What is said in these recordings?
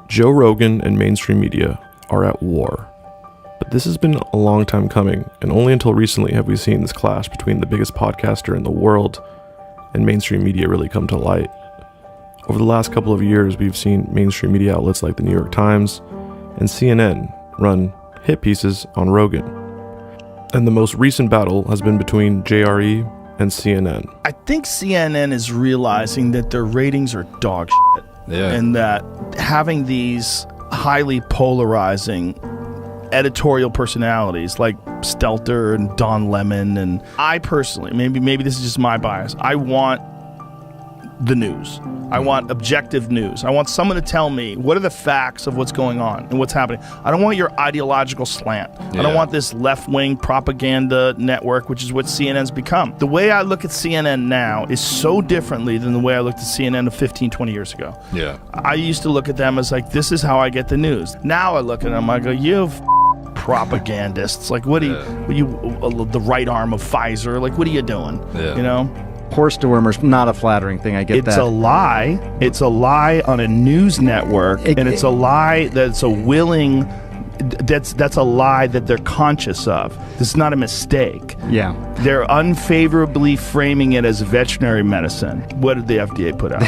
Joe Rogan and mainstream media are at war. But this has been a long time coming, and only until recently have we seen this clash between the biggest podcaster in the world and mainstream media really come to light. Over the last couple of years, we've seen mainstream media outlets like the New York Times and CNN run hit pieces on Rogan. And the most recent battle has been between JRE and CNN. I think CNN is realizing that their ratings are dog shit. Yeah. And that having these highly polarizing editorial personalities like Stelter and Don Lemon, and I personally, maybe this is just my bias, I want the news. I want objective news. I want someone to tell me what are the facts of what's going on and what's happening. I don't want your ideological slant. Yeah. I don't want this left-wing propaganda network, which is what CNN's become. The way I look at CNN now is so differently than the way I looked at CNN 15, 20 years ago. Yeah. I used to look at them as like, this is how I get the news. Now I look at them, I go, you propagandists. Like, what are you the right arm of Pfizer? Like, what are you doing? Yeah. You know? Horse dewormer's not a flattering thing. I get that. It's a lie. It's a lie on a news network, and it's a lie that's a willing. That's a lie that they're conscious of. This is not a mistake. Yeah. They're unfavorably framing it as veterinary medicine. What did the FDA put out?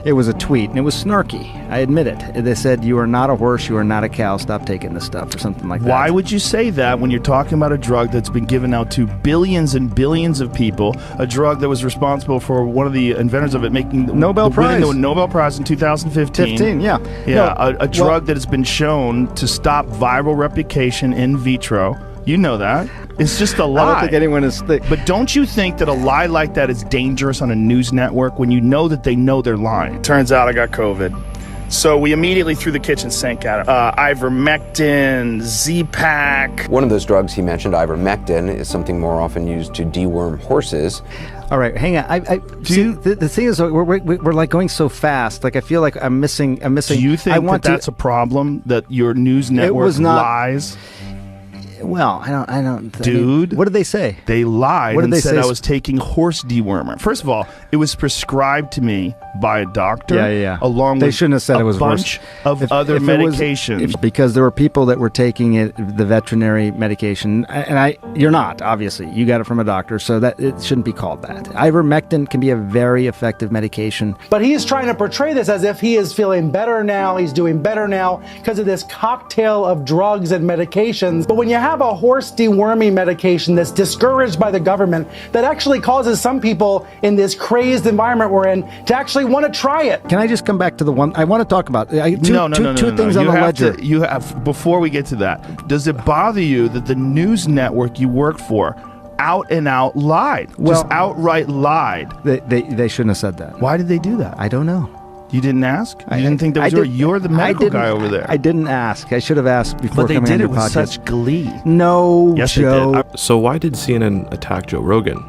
It was a tweet, and it was snarky. I admit it. They said, "You are not a horse. You are not a cow. Stop taking this stuff," or something like that. Why would you say that when you're talking about a drug that's been given out to billions and billions of people? A drug that was responsible for one of the inventors of it winning the Nobel Prize in 2015. Yeah. Yeah, a drug that has been shown to stop viral replication in vitro. You know that. It's just a lie. I don't think anyone is... But don't you think that a lie like that is dangerous on a news network when you know that they know they're lying? Turns out I got COVID. So we immediately threw the kitchen sink at it. Ivermectin, Z-Pack. One of those drugs he mentioned, ivermectin, is something more often used to deworm horses. All right, hang on. The thing is, we're like going so fast. Like, I feel like I'm missing. Do you think that's a problem, that your news network lies? Well, I don't. Dude. What did they say? They lied and said I was taking horse dewormer. First of all, it was prescribed to me by a doctor. Yeah. Along they with shouldn't have said it was a bunch of other medications. Because there were people that were taking it, the veterinary medication, and you're not, obviously. You got it from a doctor, so that it shouldn't be called that. Ivermectin can be a very effective medication. But he's trying to portray this as if he is feeling better now, he's doing better now because of this cocktail of drugs and medications. But when you have a horse deworming medication that's discouraged by the government, that actually causes some people in this crazed environment we're in to actually want to try it. Can I just come back to the one I want to talk about? Two things on the ledger. Before we get to that, does it bother you that the news network you work for out and out lied? Just outright lied. They shouldn't have said that. Why did they do that? I don't know. You didn't ask? You didn't think that was you're the medical guy over there. I didn't ask. I should have asked before coming on your podcast. But they did it with such glee. No, yes, Joe. They did. So why did CNN attack Joe Rogan?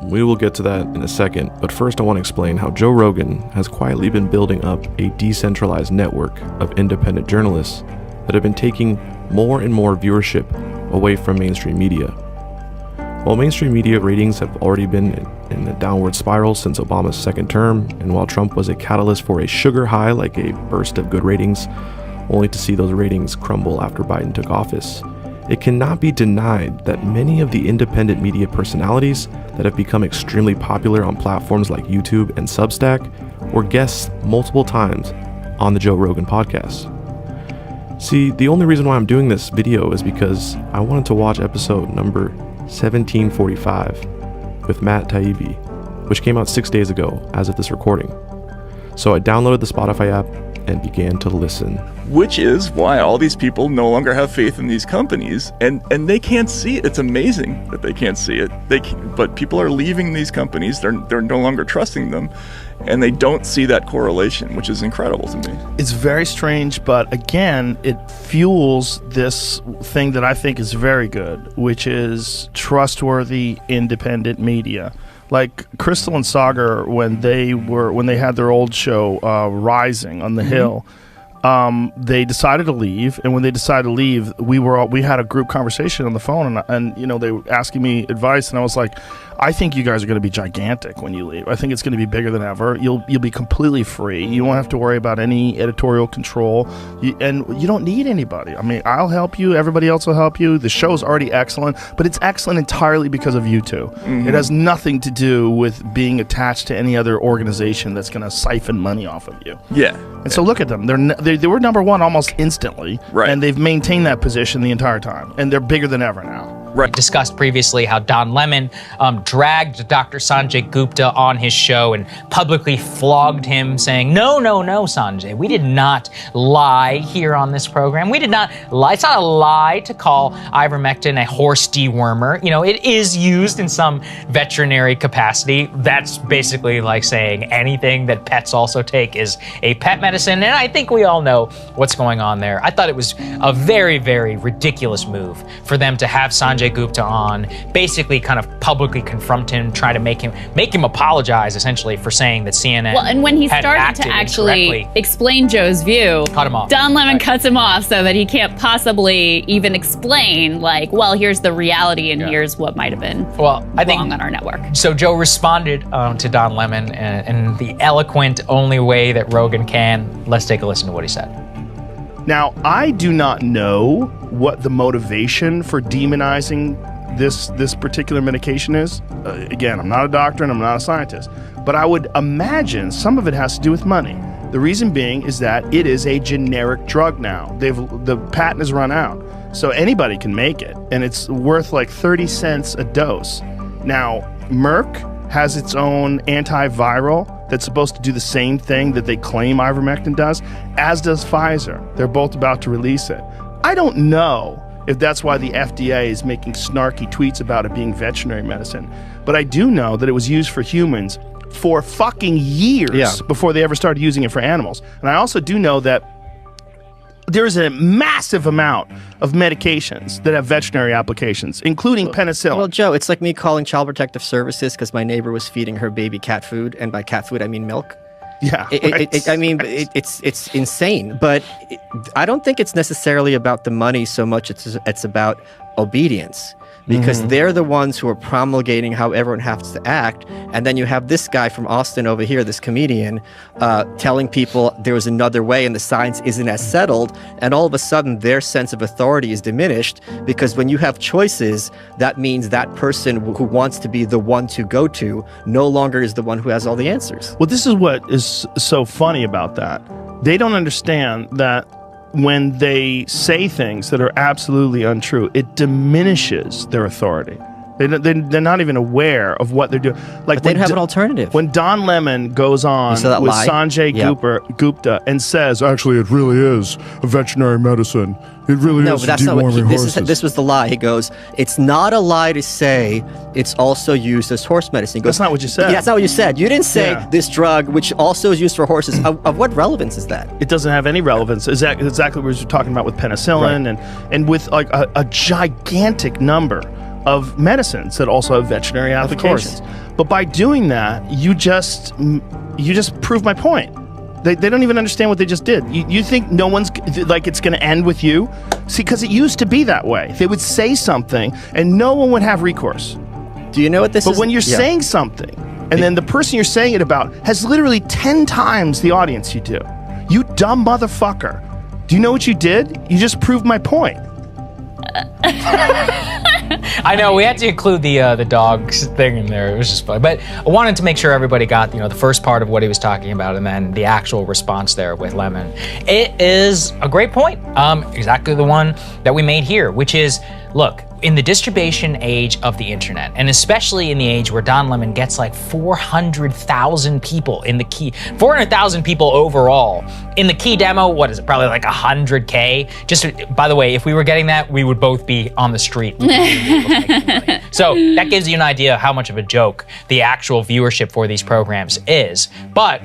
We will get to that in a second, but first I want to explain how Joe Rogan has quietly been building up a decentralized network of independent journalists that have been taking more and more viewership away from mainstream media. While mainstream media ratings have already been in a downward spiral since Obama's second term, and while Trump was a catalyst for a sugar high like a burst of good ratings, only to see those ratings crumble after Biden took office, it cannot be denied that many of the independent media personalities that have become extremely popular on platforms like YouTube and Substack were guests multiple times on the Joe Rogan podcast. See, the only reason why I'm doing this video is because I wanted to watch episode number 1745 with Matt Taibbi, which came out 6 days ago as of this recording. So I downloaded the Spotify app and began to listen. Which is why all these people no longer have faith in these companies, and they can't see it. It's amazing that they can't see it. But people are leaving these companies. They're no longer trusting them, and they don't see that correlation, which is incredible to me. It's very strange, but again, it fuels this thing that I think is very good, which is trustworthy, independent media. Like Crystal and Sagar, when they had their old show, Rising on the Hill, they decided to leave, and when they decided to leave, we had a group conversation on the phone, and they were asking me advice, and I was like, I think you guys are going to be gigantic when you leave. I think it's going to be bigger than ever. You'll be completely free. You won't have to worry about any editorial control, and you don't need anybody. I mean, I'll help you. Everybody else will help you. The show's already excellent, but it's excellent entirely because of you two. It has nothing to do with being attached to any other organization that's going to siphon money off of you. Yeah. And so look at them. They were number one almost instantly, Right. and they've maintained that position the entire time, and they're bigger than ever now. Right. Discussed previously how Don Lemon dragged Dr. Sanjay Gupta on his show and publicly flogged him, saying, no, Sanjay, we did not lie here on this program. We did not lie. It's not a lie to call ivermectin a horse dewormer. You know, it is used in some veterinary capacity. That's basically like saying anything that pets also take is a pet medicine. And I think we all know what's going on there. I thought it was a very, very ridiculous move for them to have Sanjay Gupta on, basically kind of publicly confront him, try to make him apologize essentially for saying that CNN. Well, and when he had started acted to actually incorrectly. explain Joe's view, Cut him off. Don Lemon Right. cuts him off so that he can't possibly even explain, like, well, here's the reality and here's what might have been I think wrong on our network. So Joe responded to Don Lemon in the eloquent only way that Rogan can. Let's take a listen to what he said. Now, I do not know what the motivation for demonizing this particular medication is. Again, I'm not a doctor and I'm not a scientist, but I would imagine some of it has to do with money. The reason being is that it is a generic drug now. The patent has run out, so anybody can make it, and it's worth like 30 cents a dose. Now, Merck has its own antiviral that's supposed to do the same thing that they claim ivermectin does, as does Pfizer. They're both about to release it. I don't know if that's why the FDA is making snarky tweets about it being veterinary medicine, but I do know that it was used for humans for fucking years before they ever started using it for animals. And I also do know that there is a massive amount of medications that have veterinary applications, including penicillin. Well, Joe, it's like me calling Child Protective Services because my neighbor was feeding her baby cat food, and by cat food I mean milk. Yeah, it's insane. But I don't think it's necessarily about the money so much. It's about obedience. Because they're the ones who are promulgating how everyone has to act. And then you have this guy from Austin over here, this comedian, telling people there was another way and the science isn't as settled. And all of a sudden, their sense of authority is diminished because when you have choices, that means that person who wants to be the one to go to no longer is the one who has all the answers. Well, this is what is so funny about that. They don't understand that when they say things that are absolutely untrue, it diminishes their authority. They're not even aware of what they're doing. Like, but they don't have an alternative. When DonLemon goes on with Sanjay Gupta and says, actually, it really is a veterinary medicine. It really is deworming horses. This was the lie. He goes, it's not a lie to say it's also used as horse medicine. He goes, that's not what you said. Yeah, that's not what you said. You didn't say this drug, which also is used for horses. Of what relevance is that? It doesn't have any relevance. Exactly what we were talking about with penicillin and with like a gigantic number of medicines that also have veterinary applications. But by doing that, you just prove my point. They don't even understand what they just did. You think no one's, like, it's going to end with you? See, because it used to be that way. They would say something and no one would have recourse. Do you know what this is? But when you're saying something and then the person you're saying it about has literally 10 times the audience you do, you dumb motherfucker. Do you know what you did? You just proved my point. I know we had to include the dogs thing in there. It was just funny, but I wanted to make sure everybody got the first part of what he was talking about, and then the actual response there with Lemon. It is a great point, exactly the one that we made here, which is, look, in the distribution age of the internet, and especially in the age where Don Lemon gets like 400,000 people in the key, 400,000 people overall in the key demo. What is it? Probably like 100K. Just by the way, if we were getting that, we would both be on the street. So that gives you an idea how much of a joke the actual viewership for these programs is. But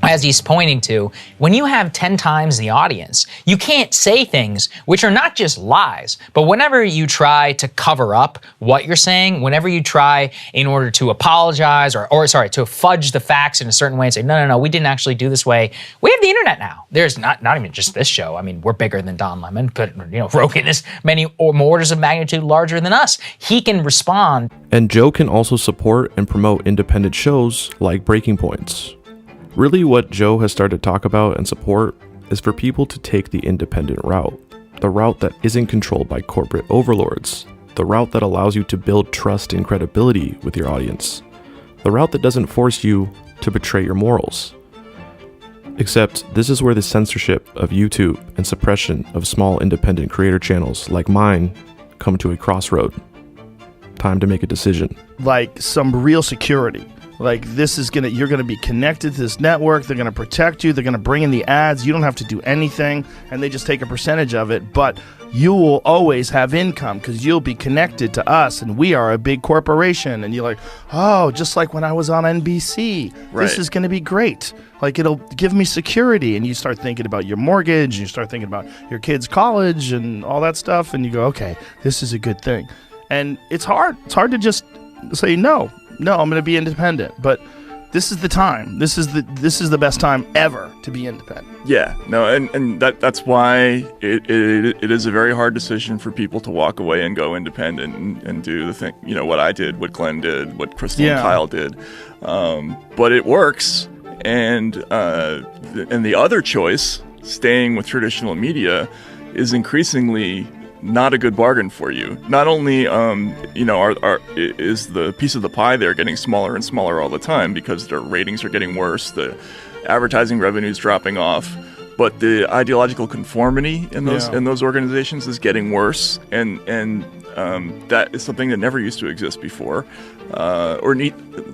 as he's pointing to, when you have 10 times the audience, you can't say things which are not just lies, but whenever you try to cover up what you're saying, whenever you try in order to apologize to fudge the facts in a certain way and say, no, we didn't actually do this way. We have the internet now. There's not even just this show. I mean, we're bigger than Don Lemon, but Rogan is many or more orders of magnitude larger than us. He can respond. And Joe can also support and promote independent shows like Breaking Points. Really, what Joe has started to talk about and support is for people to take the independent route, the route that isn't controlled by corporate overlords, the route that allows you to build trust and credibility with your audience, the route that doesn't force you to betray your morals. Except this is where the censorship of YouTube and suppression of small independent creator channels like mine come to a crossroad. Time to make a decision. Like some real security. Like you're gonna be connected to this network. They're gonna protect you. They're gonna bring in the ads. You don't have to do anything, and they just take a percentage of it. But you will always have income because you'll be connected to us, and we are a big corporation. And you're like, oh, just like when I was on NBC. Right. This is gonna be great. Like it'll give me security, and you start thinking about your mortgage, and you start thinking about your kids' college and all that stuff, and you go, okay, this is a good thing. And it's hard. It's hard to just say no, I'm going to be independent. But this is the time. This is the best time ever to be independent. Yeah, no, and that's why it is a very hard decision for people to walk away and go independent and do the thing. What I did, what Glenn did, what Crystal and Kyle did. But it works, and the other choice, staying with traditional media, is increasingly not a good bargain for you. Not only, is the piece of the pie there getting smaller and smaller all the time because their ratings are getting worse, the advertising revenue is dropping off, but the ideological conformity in those organizations is getting worse, and that is something that never used to exist before, at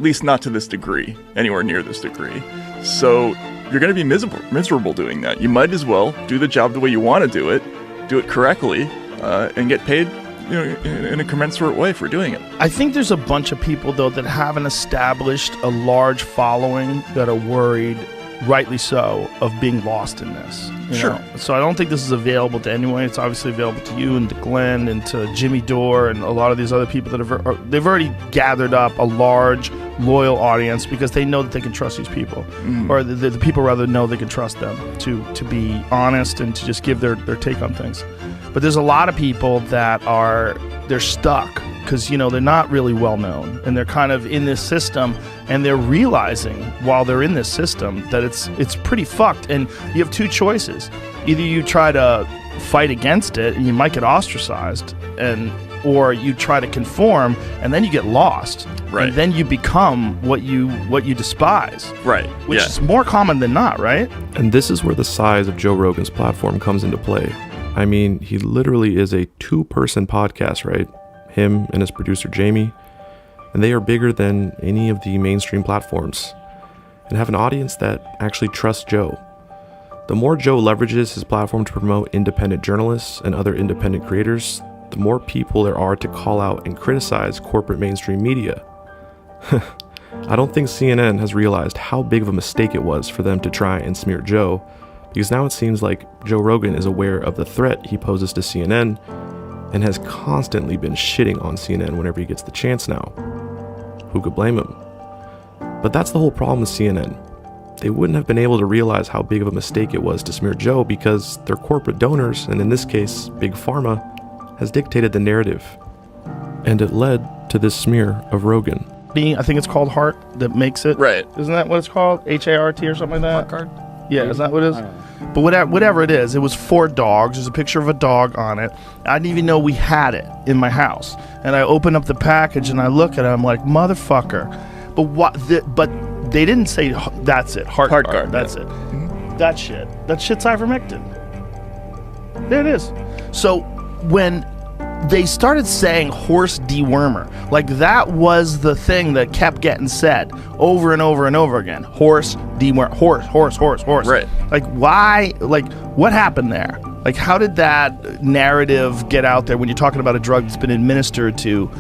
least not to this degree, anywhere near this degree. So you're going to be miserable doing that. You might as well do the job the way you want to do it correctly. And get paid in a commensurate way for doing it. I think there's a bunch of people, though, that haven't established a large following that are worried, rightly so, of being lost in this. Sure. So I don't think this is available to anyone. It's obviously available to you and to Glenn and to Jimmy Dore and a lot of these other people they've already gathered up a large, loyal audience because they know that they can trust these people. Or the people rather know they can trust them to be honest and to just give their take on things. But there's a lot of people that they're stuck because, they're not really well known and they're kind of in this system and they're realizing while they're in this system that it's pretty fucked. And you have two choices. Either you try to fight against it and you might get ostracized, or you try to conform and then you get lost. Right. And then you become what you despise. Right. Which is more common than not, right? And this is where the size of Joe Rogan's platform comes into play. I mean, he literally is a 2-person podcast, right? Him and his producer, Jamie. And they are bigger than any of the mainstream platforms and have an audience that actually trusts Joe. The more Joe leverages his platform to promote independent journalists and other independent creators, the more people there are to call out and criticize corporate mainstream media. I don't think CNN has realized how big of a mistake it was for them to try and smear Joe, because now it seems like Joe Rogan is aware of the threat he poses to CNN and has constantly been shitting on CNN whenever he gets the chance now. Who could blame him? But that's the whole problem with CNN. They wouldn't have been able to realize how big of a mistake it was to smear Joe because their corporate donors, and in this case, Big Pharma, has dictated the narrative. And it led to this smear of Rogan. I think it's called Heart that makes it. Right. Isn't that what it's called? HART or something like that? Heart card? Yeah, is that what it is? But whatever it is, it was 4 dogs. There's a picture of a dog on it. I didn't even know we had it in my house. And I open up the package and I look at it. I'm like, motherfucker. But but they didn't say that's it. Heart guard. That's it. Mm-hmm. That shit's ivermectin. There it is. So when they started saying horse dewormer, like that was the thing that kept getting said over and over and over again. Horse dewormer, horse. Right. Like why? Like what happened there? Like how did that narrative get out there when you're talking about a drug that's been administered to,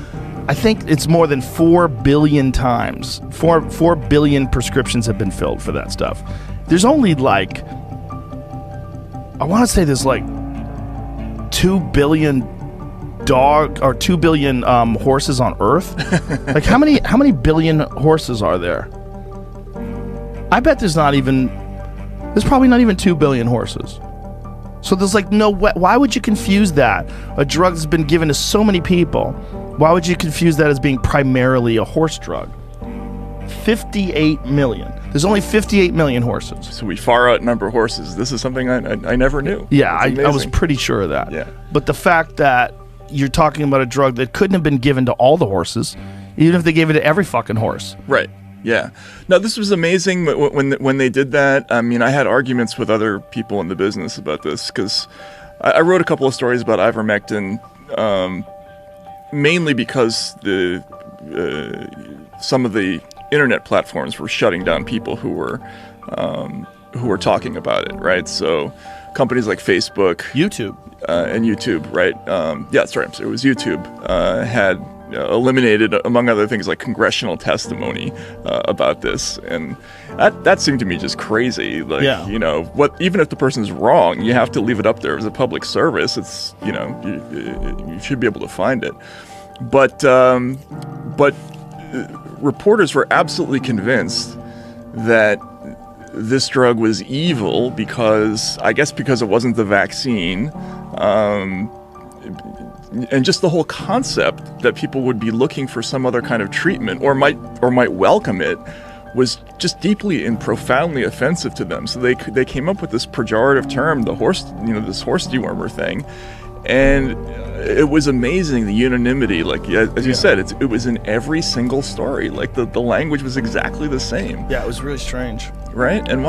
I think it's more than 4 billion times. 4 billion prescriptions have been filled for that stuff. there's only like, I want to say there's like 2 billion 2 billion horses on Earth. Like how many billion horses are there? I bet there's probably not even 2 billion horses. So there's like no way. Why would you confuse that? A drug that's been given to so many people. Why would you confuse that as being primarily a horse drug? 58 million. There's only 58 million horses. So we far outnumber horses. This is something I never knew. Yeah, I was pretty sure of that. Yeah. But the fact that you're talking about a drug that couldn't have been given to all the horses, even if they gave it to every fucking horse. Right. Yeah. No, this was amazing when they did that. I mean, I had arguments with other people in the business about this because I wrote a couple of stories about ivermectin, mainly because some of the internet platforms were shutting down people who were talking about it, right? So companies like Facebook, YouTube, and YouTube, right? Yeah, that's right. It was YouTube had eliminated, among other things, like congressional testimony about this, and that seemed to me just crazy. Like, yeah. You know, even if the person's wrong, you have to leave it up there as a public service. It's, you know, you should be able to find it, but reporters were absolutely convinced that this drug was evil because it wasn't the vaccine. And just the whole concept that people would be looking for some other kind of treatment or might welcome it was just deeply and profoundly offensive to them. So they came up with this pejorative term, this horse dewormer thing, and it was amazing, the unanimity. Like, as you said, it was in every single story. Like the language was exactly the same. Yeah, it was really strange. Right, and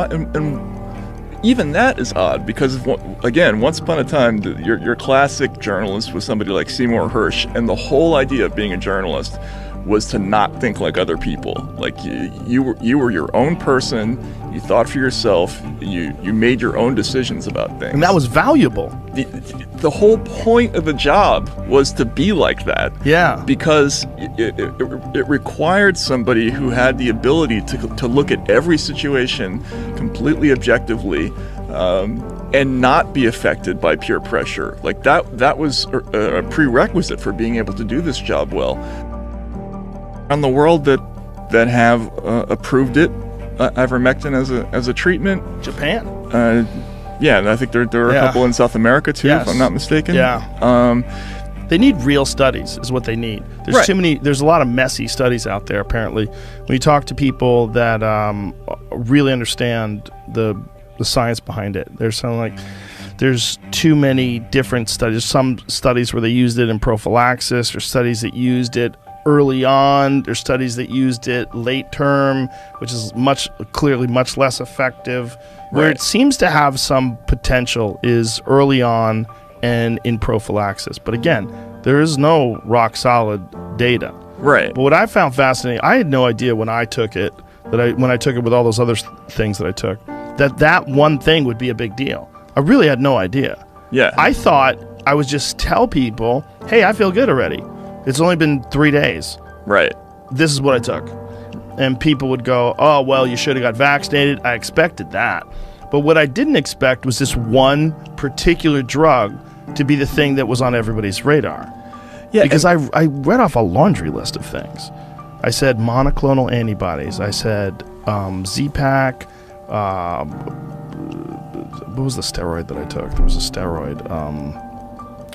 even that is odd because, again, once upon a time, your classic journalist was somebody like Seymour Hersh, and the whole idea of being a journalist was to not think like other people. Like you were your own person. You thought for yourself. You made your own decisions about things, and that was valuable. The whole point of the job was to be like that. Yeah, because it required somebody who had the ability to look at every situation completely objectively, and not be affected by peer pressure. Like that was a prerequisite for being able to do this job well. Around the world that have approved it, ivermectin as a treatment. Japan. Yeah, and I think there are a couple in South America too, if I'm not mistaken. Yeah. They need real studies, is what they need. There's too many. There's a lot of messy studies out there. Apparently, when you talk to people that really understand the science behind it, they're saying like there's too many different studies. Some studies where they used it in prophylaxis, or studies that used it early on. There's studies that used it late term, which is clearly much less effective. Where it seems to have some potential is early on and in prophylaxis. But again, there is no rock solid data. Right. But what I found fascinating, I had no idea when I took it, when I took it with all those other things that I took, that one thing would be a big deal. I really had no idea. Yeah. I thought I would just tell people, hey, I feel good already. It's only been 3 days. Right. This is what I took. And people would go, oh, well, you should have got vaccinated. I expected that. But what I didn't expect was this one particular drug to be the thing that was on everybody's radar. Yeah, because I read off a laundry list of things. I said monoclonal antibodies. I said Z-Pak. What was the steroid that I took? There was a steroid.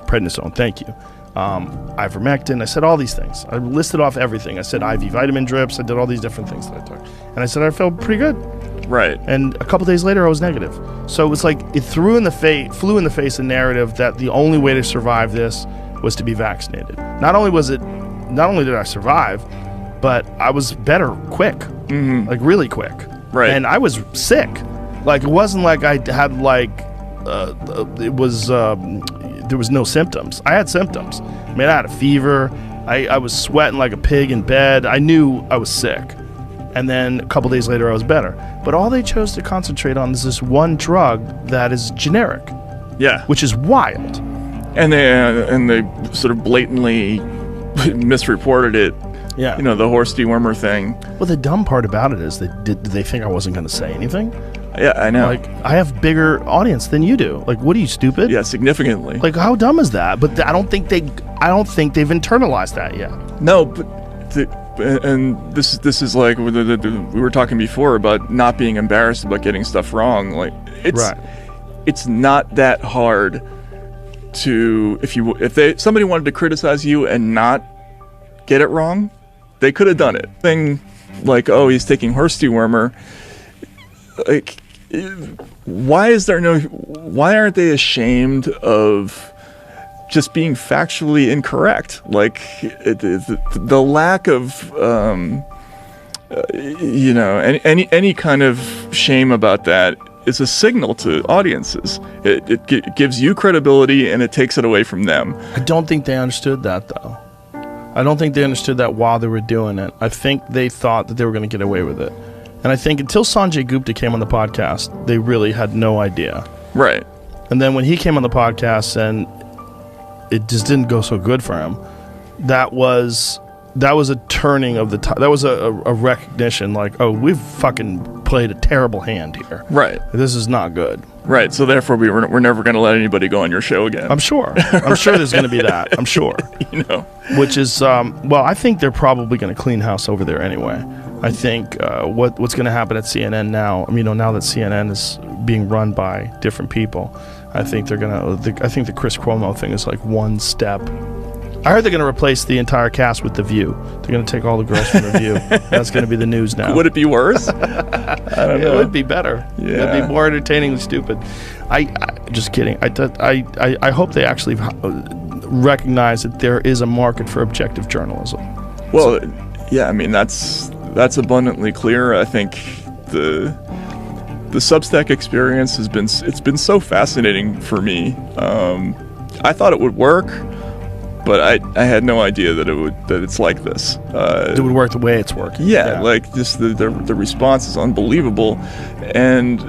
Prednisone. Thank you. Ivermectin. I said all these things. I listed off everything. I said IV vitamin drips. I did all these different things that I took. And I said I felt pretty good. Right. And a couple days later, I was negative. So it was like it flew in the face a narrative that the only way to survive this was to be vaccinated. Not only did I survive, but I was better quick. Mm-hmm. Like really quick. Right. And I was sick. Like it wasn't like I had there was no symptoms. I had symptoms. I mean, I had a fever. I was sweating like a pig in bed. I knew I was sick. And then a couple days later, I was better. But all they chose to concentrate on is this one drug that is generic. Yeah. Which is wild. And they sort of blatantly misreported it. Yeah. You know, the horse dewormer thing. Well, the dumb part about it is did they think I wasn't going to say anything? Yeah, I know. Like, I have bigger audience than you do. Like, what are you, stupid? Yeah, significantly. Like, how dumb is that? But I don't think they've internalized that yet. No, but and this is like we were talking before about not being embarrassed about getting stuff wrong. Like, it's not that hard to if somebody wanted to criticize you and not get it wrong, they could have done it. Thing like, oh, he's taking horse dewormer. Like, why aren't they ashamed of just being factually incorrect? Like, the lack of any kind of shame about that is a signal to audiences. It gives you credibility and it takes it away from them. I don't think they understood that, though. I don't think they understood that while they were doing it. I think they thought that they were going to get away with it. And I think until Sanjay Gupta came on the podcast, they really had no idea. Right. And then when he came on the podcast and it just didn't go so good for him, that was a turning of the tide. That was a recognition, like, oh, we've fucking played a terrible hand here. Right. This is not good. Right. So therefore, we're never going to let anybody go on your show again. I'm sure. I'm sure there's going to be that. I'm sure. Which is, I think they're probably going to clean house over there anyway. I think what's going to happen at CNN now, now that CNN is being run by different people, I think I think the Chris Cuomo thing is like one step. I heard they're going to replace the entire cast with The View. They're going to take all the girls from The View. That's going to be the news now. Would it be worse? I don't know. It would be better. Yeah. It'd be more entertainingly stupid. I just kidding. I hope they actually recognize that there is a market for objective journalism. Well, yeah, that's abundantly clear. I think the Substack experience has been so fascinating for me. I thought it would work, but I had no idea that it's like this. It would work the way it's working. Yeah, like just the response is unbelievable, and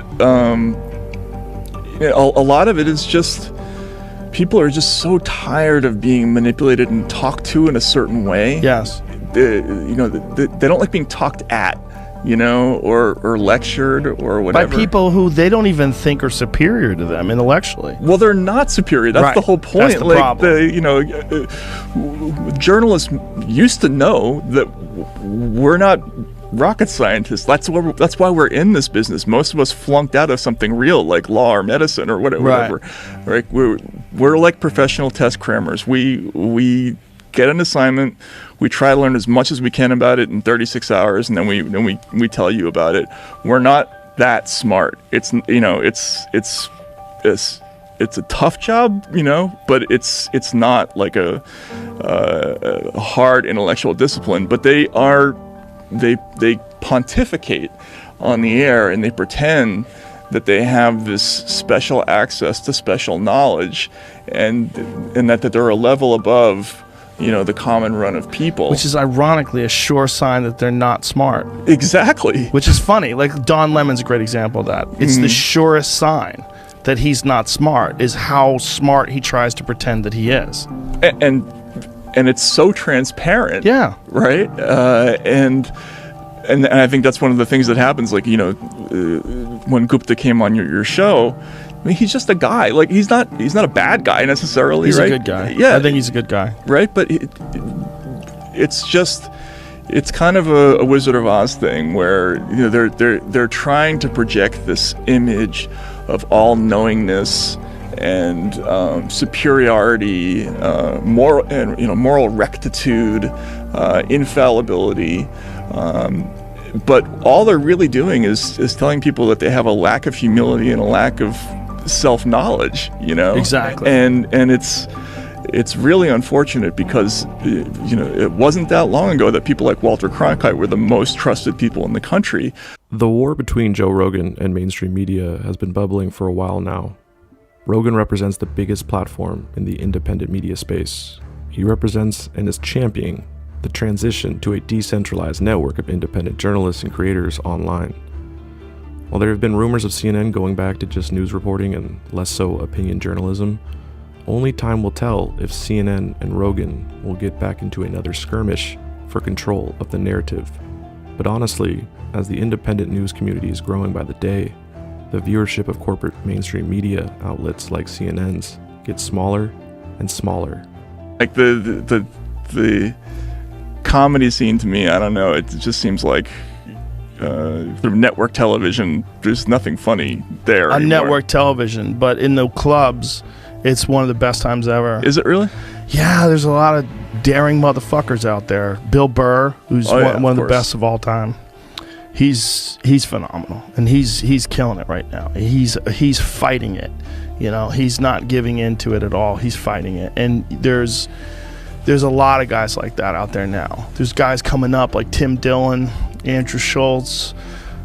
a lot of it is just people are just so tired of being manipulated and talked to in a certain way. Yes. They don't like being talked at, or lectured or whatever. By people who they don't even think are superior to them intellectually. Well, they're not superior. That's the whole point. That's the problem. Journalists used to know that we're not rocket scientists. That's why we're in this business. Most of us flunked out of something real, like law or medicine or whatever. Right? We're like professional test crammers. We get an assignment, we try to learn as much as we can about it in 36 hours, and then we tell you about it. We're not that smart. It's a tough job, but it's not like a hard intellectual discipline. But they pontificate on the air, and they pretend that they have this special access to special knowledge, and that they're a level above the common run of people. Which is ironically a sure sign that they're not smart. Exactly. Which is funny. Like, Don Lemon's a great example of that. It's the surest sign that he's not smart is how smart he tries to pretend that he is. And it's so transparent. Yeah. Right? And I think that's one of the things that happens, like, when Gupta came on your show, he's just a guy. Like, he's not a bad guy necessarily. He's right? a good guy. Yeah, I think he's a good guy. Right, but it's kind of a Wizard of Oz thing where they're trying to project this image of all knowingness and superiority, moral rectitude, infallibility. But all they're really doing is telling people that they have a lack of humility and a lack of self-knowledge, Exactly. And it's really unfortunate because it wasn't that long ago that people like Walter Cronkite were the most trusted people in the country. The war between Joe Rogan and mainstream media has been bubbling for a while now. Rogan represents the biggest platform in the independent media space. He represents and is championing the transition to a decentralized network of independent journalists and creators online. While there have been rumors of CNN going back to just news reporting and less so opinion journalism, only time will tell if CNN and Rogan will get back into another skirmish for control of the narrative. But honestly, as the independent news community is growing by the day, the viewership of corporate mainstream media outlets like CNN's gets smaller and smaller. Like the comedy scene to me, I don't know, it just seems like through network television, there's nothing funny there On anymore. network television, but in the clubs, it's one of the best times ever. Is it really? Yeah, there's a lot of daring motherfuckers out there. Bill Burr, who's one of the best of all time. He's phenomenal, and he's killing it right now. He's fighting it. You know, he's not giving into it at all. He's fighting it, and there's a lot of guys like that out there now. There's guys coming up like Tim Dillon, Andrew Schultz,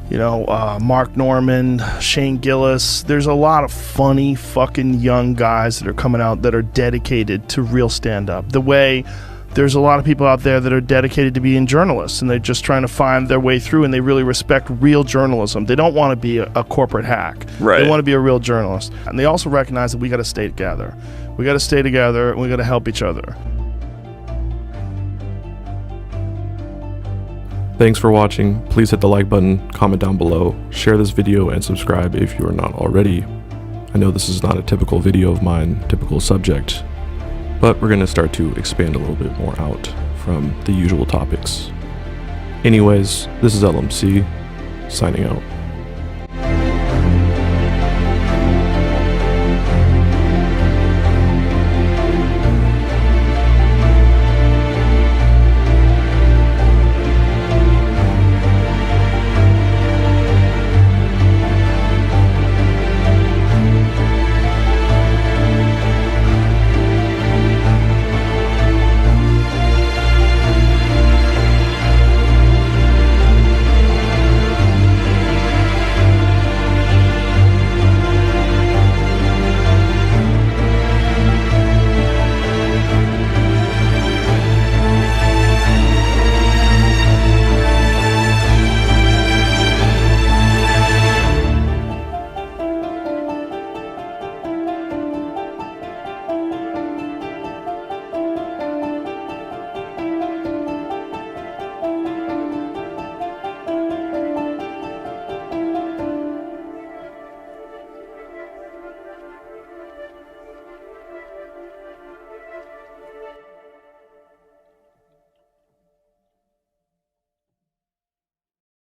you know, Mark Norman, Shane Gillis. There's a lot of funny fucking young guys that are coming out that are dedicated to real stand-up. The way there's a lot of people out there that are dedicated to being journalists, and they're just trying to find their way through, and they really respect real journalism. They don't want to be a corporate hack. Right. They want to be a real journalist. And they also recognize that we got to stay together. We got to stay together, and we got to help each other. Thanks for watching. Please hit the like button, comment down below, share this video, and subscribe if you are not already. I know this is not a typical video of mine, typical subject, but we're going to start to expand a little bit more out from the usual topics. Anyways, this is LMC, signing out.